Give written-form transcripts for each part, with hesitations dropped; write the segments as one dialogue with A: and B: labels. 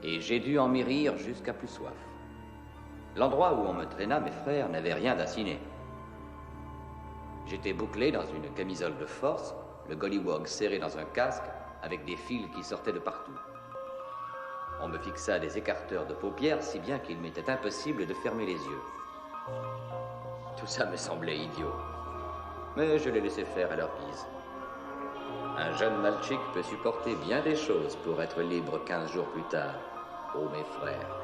A: Et j'ai dû en mérir jusqu'à plus soif. L'endroit où on me traîna, mes frères, n'avait rien d'inciné. J'étais bouclé dans une camisole de force, le gollywog serré dans un casque, avec des fils qui sortaient de partout. On me fixa des écarteurs de paupières, si bien qu'il m'était impossible de fermer les yeux. Tout ça me semblait idiot, mais je les laissais faire à leur guise. Un jeune Malchik peut supporter bien des choses pour être libre 15 jours plus tard. Oh, mes frères.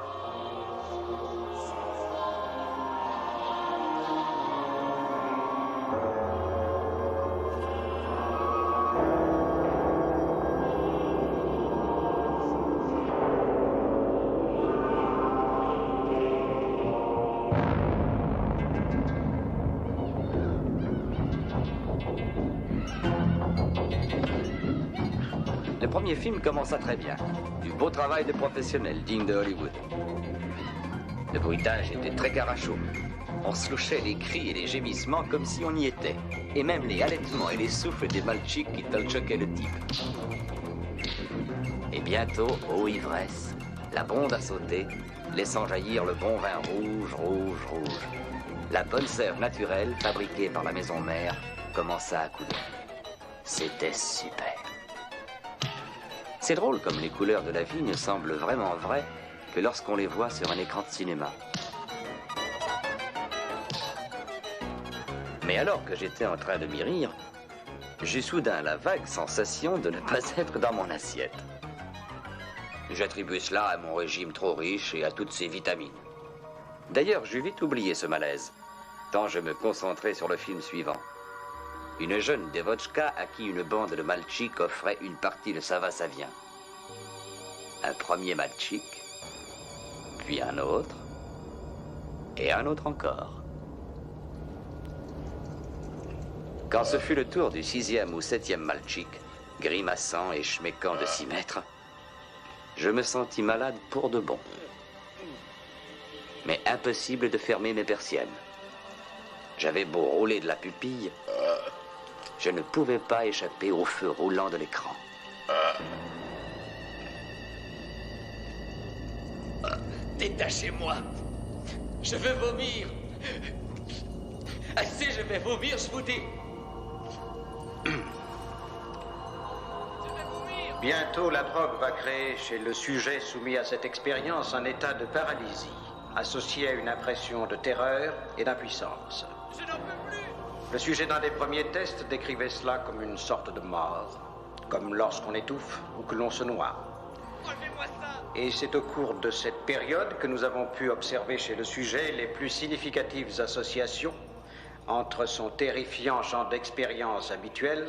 A: Le premier film commença très bien. Du beau travail de professionnel, digne de Hollywood. Le bruitage était très carachot. On slouchait les cris et les gémissements comme si on y était. Et même les halètements et les souffles des Malchiks qui tolchoquaient le type. Et bientôt, ô ivresse, la bonde a sauté, laissant jaillir le bon vin rouge, rouge, rouge. La bonne sève naturelle, fabriquée par la maison mère, commença à couler. C'était super. C'est drôle comme les couleurs de la vigne semblent vraiment vraies que lorsqu'on les voit sur un écran de cinéma. Mais alors que j'étais en train de m'y rire, j'eus soudain la vague sensation de ne pas être dans mon assiette. J'attribue cela à mon régime trop riche et à toutes ses vitamines. D'ailleurs, j'eus vite oublié ce malaise, tant je me concentrais sur le film suivant. Une jeune dévotchka à qui une bande de Malchiks offrait une partie de Sava-Savien. Un premier Malchik, puis un autre, et un autre encore. Quand ce fut le tour du 6e ou 7e Malchik, grimaçant et schméquant de 6 mètres, je me sentis malade pour de bon. Mais impossible de fermer mes persiennes. J'avais beau rouler de la pupille, je ne pouvais pas échapper au feu roulant de l'écran.
B: Détachez-moi. Je veux vomir. Assez, je vais vomir, je vous dis.
C: Bientôt, la drogue va créer chez le sujet soumis à cette expérience un état de paralysie, associé à une impression de terreur et d'impuissance.
B: Je n'en peux plus.
C: Le sujet d'un des premiers tests décrivait cela comme une sorte de mort, comme lorsqu'on étouffe ou que l'on se noie.
B: Enlevez-moi ça.
C: Et c'est au cours de cette période que nous avons pu observer chez le sujet les plus significatives associations entre son terrifiant champ d'expérience habituel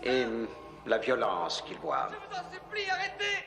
C: et la violence qu'il voit.
B: Je vous en supplie, arrêtez.